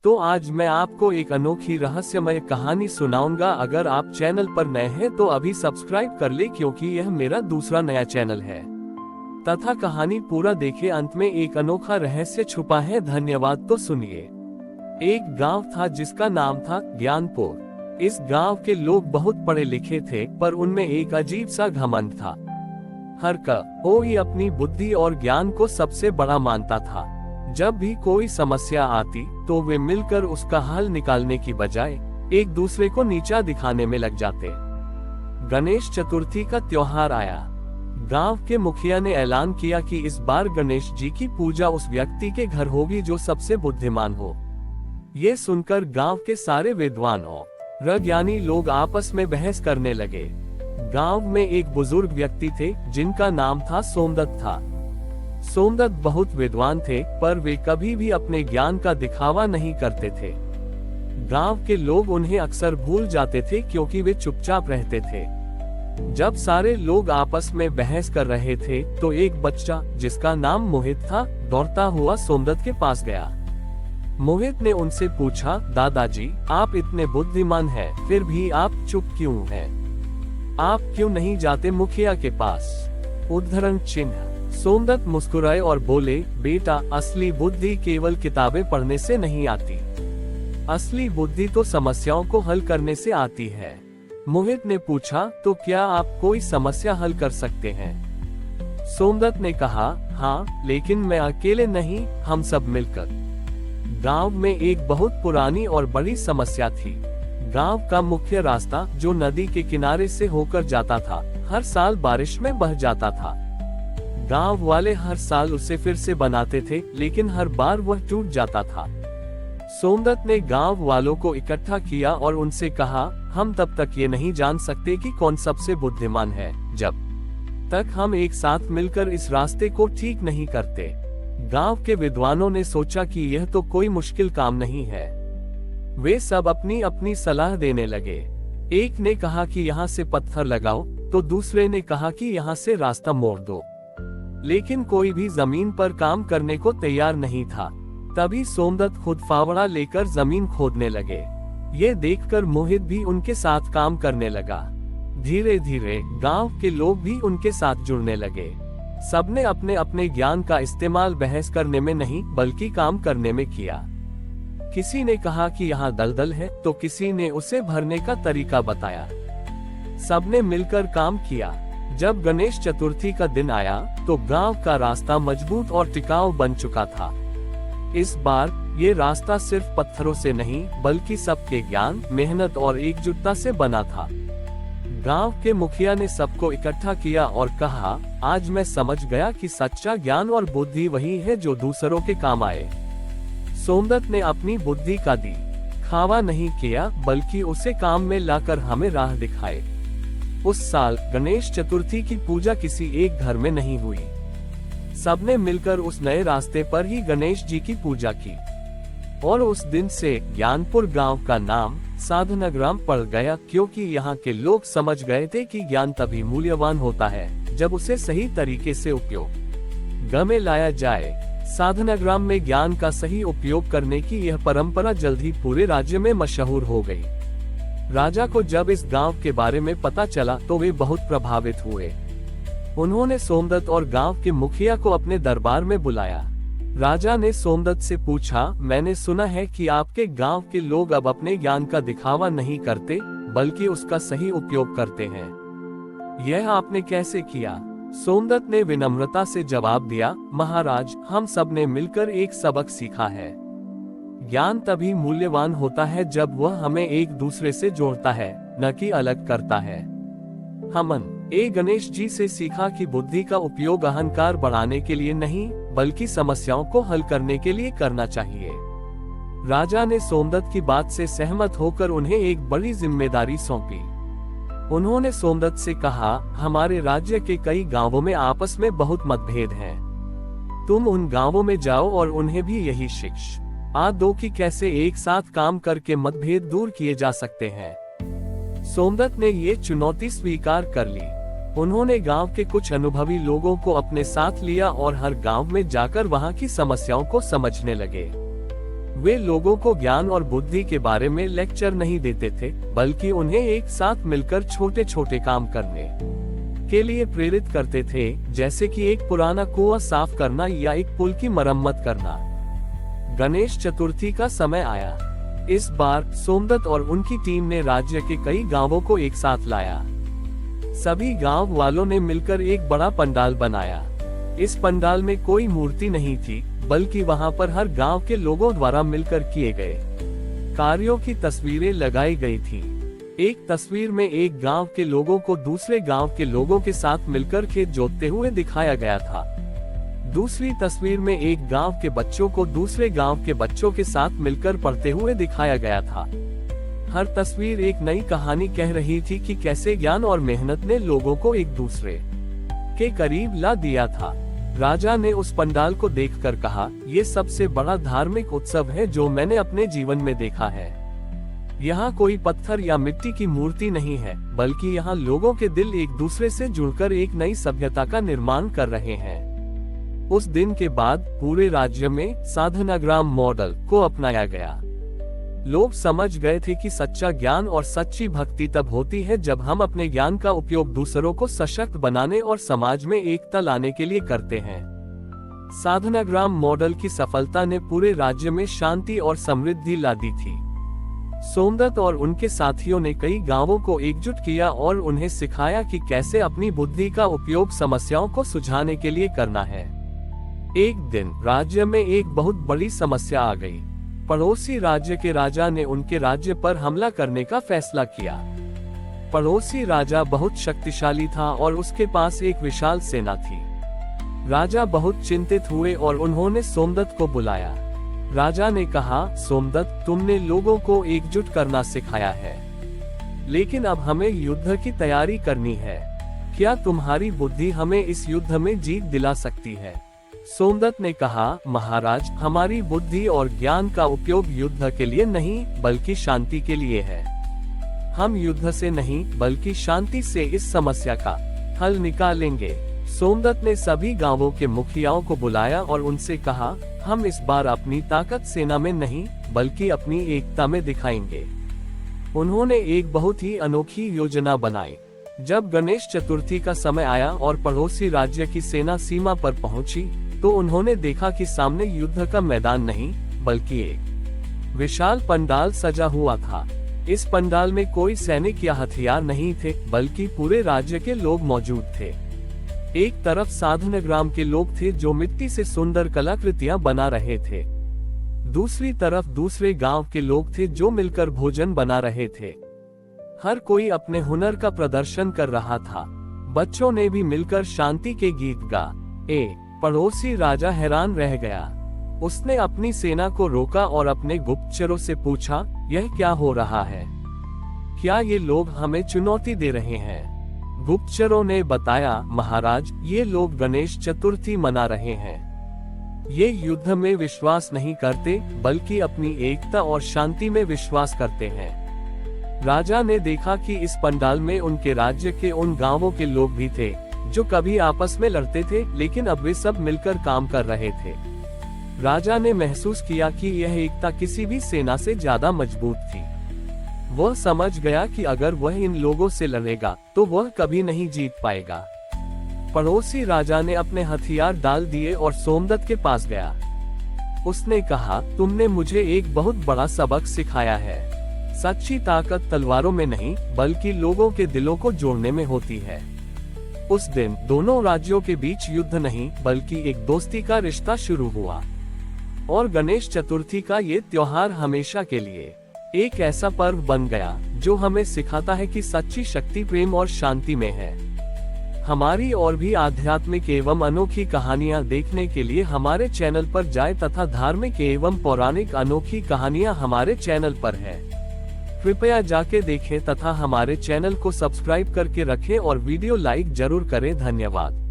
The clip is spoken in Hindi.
तो आज मैं आपको एक अनोखी रहस्यमय कहानी सुनाऊंगा। अगर आप चैनल पर नए हैं तो अभी सब्सक्राइब कर ले, क्योंकि यह मेरा दूसरा नया चैनल है। तथा कहानी पूरा देखे, अंत में एक अनोखा रहस्य छुपा है। धन्यवाद। तो सुनिए। एक गांव था जिसका नाम था ज्ञानपुर। इस गांव के लोग बहुत पढ़े लिखे थे, पर उनमें एक अजीब सा घमंड था। हर कोई अपनी बुद्धि और ज्ञान को सबसे बड़ा मानता था। जब भी कोई समस्या आती तो वे मिलकर उसका हल निकालने की बजाय एक दूसरे को नीचा दिखाने में लग जाते। गणेश चतुर्थी का त्योहार आया। गांव के मुखिया ने ऐलान किया कि इस बार गणेश जी की पूजा उस व्यक्ति के घर होगी जो सबसे बुद्धिमान हो। ये सुनकर गांव के सारे विद्वान और ज्ञानी लोग आपस में बहस करने लगे। गांव में एक बुजुर्ग व्यक्ति थे जिनका नाम था सोमदत्त था। सोमदत्त बहुत विद्वान थे, पर वे कभी भी अपने ज्ञान का दिखावा नहीं करते थे। गांव के लोग उन्हें अक्सर भूल जाते थे क्योंकि वे चुपचाप रहते थे। जब सारे लोग आपस में बहस कर रहे थे तो एक बच्चा जिसका नाम मोहित था दौड़ता हुआ सोमदत्त के पास गया। मोहित ने उनसे पूछा, दादाजी, आप इतने बुद्धिमान हैं, फिर भी आप चुप क्यों हैं? आप क्यों नहीं जाते मुखिया के पास? उद्धरण चिन्ह। सोमदत्त मुस्कुराए और बोले, बेटा, असली बुद्धि केवल किताबें पढ़ने से नहीं आती। असली बुद्धि तो समस्याओं को हल करने से आती है। मोहित ने पूछा, तो क्या आप कोई समस्या हल कर सकते हैं? सोमदत्त ने कहा, हाँ, लेकिन मैं अकेले नहीं, हम सब मिलकर। गांव में एक बहुत पुरानी और बड़ी समस्या थी। गांव का मुख्य रास्ता जो नदी के किनारे से होकर जाता था, हर साल बारिश में बह जाता था। गांव वाले हर साल उसे फिर से बनाते थे, लेकिन हर बार वह टूट जाता था। सोमदत्त ने गांव वालों को इकट्ठा किया और उनसे कहा, हम तब तक ये नहीं जान सकते कि कौन सबसे बुद्धिमान है जब तक हम एक साथ मिलकर इस रास्ते को ठीक नहीं करते। गांव के विद्वानों ने सोचा कि यह तो कोई मुश्किल काम नहीं है। वे सब अपनी अपनी सलाह देने लगे। एक ने कहा कि यहाँ से पत्थर लगाओ, तो दूसरे ने कहा कि यहाँ से रास्ता मोड़ दो। लेकिन कोई भी जमीन पर काम करने को तैयार नहीं था। तभी सोमदत्त खुद फावड़ा लेकर जमीन खोदने लगे। ये देखकर मोहित भी उनके साथ काम करने लगा। धीरे धीरे गांव के लोग भी उनके साथ जुड़ने लगे। सबने अपने अपने ज्ञान का इस्तेमाल बहस करने में नहीं, बल्कि काम करने में किया। किसी ने कहा कि यहाँ दलदल है, तो किसी ने उसे भरने का तरीका बताया। सबने मिलकर काम किया। जब गणेश चतुर्थी का दिन आया तो गांव का रास्ता मजबूत और टिकाऊ बन चुका था। इस बार ये रास्ता सिर्फ पत्थरों से नहीं, बल्कि सबके ज्ञान, मेहनत और एकजुटता से बना था। गांव के मुखिया ने सबको इकट्ठा किया और कहा, आज मैं समझ गया कि सच्चा ज्ञान और बुद्धि वही है जो दूसरों के काम आए। सोमदत्त ने अपनी बुद्धि का दिखावा नहीं किया, बल्कि उसे काम में लाकर हमें राह दिखाए। उस साल गणेश चतुर्थी की पूजा किसी एक घर में नहीं हुई। सबने मिलकर उस नए रास्ते पर ही गणेश जी की पूजा की। और उस दिन से ज्ञानपुर गांव का नाम साधना ग्राम पड़ गया, क्योंकि यहाँ के लोग समझ गए थे कि ज्ञान तभी मूल्यवान होता है जब उसे सही तरीके से उपयोग में लाया जाए। साधना ग्राम में ज्ञान का सही उपयोग करने की यह परंपरा जल्द ही पूरे राज्य में मशहूर हो गई। राजा को जब इस गांव के बारे में पता चला तो वे बहुत प्रभावित हुए। उन्होंने सोमदत्त और गांव के मुखिया को अपने दरबार में बुलाया। राजा ने सोमदत्त से पूछा, मैंने सुना है कि आपके गांव के लोग अब अपने ज्ञान का दिखावा नहीं करते, बल्कि उसका सही उपयोग करते हैं। यह आपने कैसे किया? सोमदत्त ने विनम्रता से जवाब दिया, महाराज, हम सब ने मिलकर एक सबक सीखा है। ज्ञान तभी मूल्यवान होता है जब वह हमें एक दूसरे से जोड़ता है, न कि अलग करता है। हमने गणेश जी से सीखा कि बुद्धि का उपयोग अहंकार बढ़ाने के लिए नहीं, बल्कि समस्याओं को हल करने के लिए करना चाहिए। राजा ने सोमदत्त की बात से सहमत होकर उन्हें एक बड़ी जिम्मेदारी सौंपी। उन्होंने सोमदत्त से कहा, हमारे राज्य के कई गांवों में आपस में बहुत मतभेद हैं। तुम उन गांवों में जाओ और उन्हें भी यही शिक्षा दो कि कैसे एक साथ काम करके मतभेद दूर किए जा सकते हैं। सोमदत्त ने ये चुनौती स्वीकार कर ली। उन्होंने गांव के कुछ अनुभवी लोगों को अपने साथ लिया और हर गांव में जाकर वहां की समस्याओं को समझने लगे। वे लोगों को ज्ञान और बुद्धि के बारे में लेक्चर नहीं देते थे, बल्कि उन्हें एक साथ मिलकर छोटे छोटे काम करने के लिए प्रेरित करते थे, जैसे कि एक पुराना कुआं साफ करना या एक पुल की मरम्मत करना। गणेश चतुर्थी का समय आया। इस बार सोमदत्त और उनकी टीम ने राज्य के कई गांवों को एक साथ लाया। सभी गांव वालों ने मिलकर एक बड़ा पंडाल बनाया। इस पंडाल में कोई मूर्ति नहीं थी, बल्कि वहां पर हर गांव के लोगों द्वारा मिलकर किए गए कार्यों की तस्वीरें लगाई गई थी। एक तस्वीर में एक गांव के लोगों को दूसरे गांव के लोगों के साथ मिलकर खेत जोतते हुए दिखाया गया था। दूसरी तस्वीर में एक गांव के बच्चों को दूसरे गांव के बच्चों के साथ मिलकर पढ़ते हुए दिखाया गया था। हर तस्वीर एक नई कहानी कह रही थी कि कैसे ज्ञान और मेहनत ने लोगों को एक दूसरे के करीब ला दिया था। राजा ने उस पंडाल को देखकर कहा, ये सबसे बड़ा धार्मिक उत्सव है जो मैंने अपने जीवन में देखा है। यहाँ कोई पत्थर या मिट्टी की मूर्ति नहीं है, बल्कि यहाँ लोगों के दिल एक दूसरे से जुड़कर एक नई सभ्यता का निर्माण कर रहे हैं। उस दिन के बाद पूरे राज्य में साधनाग्राम मॉडल को अपनाया गया। लोग समझ गए थे कि सच्चा ज्ञान और सच्ची भक्ति तब होती है जब हम अपने ज्ञान का उपयोग दूसरों को सशक्त बनाने और समाज में एकता लाने के लिए करते हैं। साधनाग्राम मॉडल की सफलता ने पूरे राज्य में शांति और समृद्धि ला दी थी। सोमदत्त और उनके साथियों ने कई गांवों को एकजुट किया और उन्हें सिखाया कि कैसे अपनी बुद्धि का उपयोग समस्याओं को सुलझाने के लिए करना है। एक दिन राज्य में एक बहुत बड़ी समस्या आ गई। पड़ोसी राज्य के राजा ने उनके राज्य पर हमला करने का फैसला किया। पड़ोसी राजा बहुत शक्तिशाली था और उसके पास एक विशाल सेना थी। राजा बहुत चिंतित हुए और उन्होंने सोमदत्त को बुलाया। राजा ने कहा, सोमदत्त, तुमने लोगों को एकजुट करना सिखाया है, लेकिन अब हमें युद्ध की तैयारी करनी है। क्या तुम्हारी बुद्धि हमें इस युद्ध में जीत दिला सकती है? सोमदत्त ने कहा, महाराज, हमारी बुद्धि और ज्ञान का उपयोग युद्ध के लिए नहीं बल्कि शांति के लिए है। हम युद्ध से नहीं बल्कि शांति से इस समस्या का हल निकालेंगे। सोमदत्त ने सभी गांवों के मुखियाओं को बुलाया और उनसे कहा, हम इस बार अपनी ताकत सेना में नहीं बल्कि अपनी एकता में दिखाएंगे। उन्होंने एक बहुत ही अनोखी योजना बनाई। जब गणेश चतुर्थी का समय आया और पड़ोसी राज्य की सेना सीमा पर पहुंची, तो उन्होंने देखा कि सामने युद्ध का मैदान नहीं बल्कि एक विशाल पंडाल सजा हुआ था। इस पंडाल में कोई सैनिक या हथियार नहीं थे, बल्कि पूरे राज्य के लोग मौजूद थे। एक तरफ साधनाग्राम के लोग थे जो मिट्टी से सुंदर कलाकृतियां बना रहे थे। दूसरी तरफ दूसरे गांव के लोग थे जो मिलकर भोजन बना रहे थे। हर कोई अपने हुनर का प्रदर्शन कर रहा था। बच्चों ने भी मिलकर शांति के गीत गा। पड़ोसी राजा हैरान रह गया। उसने अपनी सेना को रोका और अपने गुप्तचरों से पूछा, यह क्या हो रहा है? क्या ये लोग हमें चुनौती दे रहे हैं? गुप्तचरों ने बताया, महाराज, ये लोग गणेश चतुर्थी मना रहे हैं। ये युद्ध में विश्वास नहीं करते बल्कि अपनी एकता और शांति में विश्वास करते हैं। राजा ने देखा कि इस पंडाल में उनके राज्य के उन गांवों के लोग भी थे जो कभी आपस में लड़ते थे, लेकिन अब वे सब मिलकर काम कर रहे थे। राजा ने महसूस किया कि यह एकता किसी भी सेना से ज्यादा मजबूत थी। वह समझ गया कि अगर वह इन लोगों से लड़ेगा तो वह कभी नहीं जीत पाएगा। पड़ोसी राजा ने अपने हथियार डाल दिए और सोमदत्त के पास गया। उसने कहा, तुमने मुझे एक बहुत बड़ा सबक सिखाया है। सच्ची ताकत तलवारों में नहीं बल्कि लोगों के दिलों को जोड़ने में होती है। उस दिन दोनों राज्यों के बीच युद्ध नहीं बल्कि एक दोस्ती का रिश्ता शुरू हुआ। और गणेश चतुर्थी का ये त्योहार हमेशा के लिए एक ऐसा पर्व बन गया जो हमें सिखाता है कि सच्ची शक्ति प्रेम और शांति में है। हमारी और भी आध्यात्मिक एवं अनोखी कहानियां देखने के लिए हमारे चैनल पर जाएं तथा धार्मिक एवं पौराणिक अनोखी कहानियां हमारे चैनल पर है। कृपया जाके देखें तथा हमारे चैनल को सब्सक्राइब करके रखें और वीडियो लाइक जरूर करें। धन्यवाद।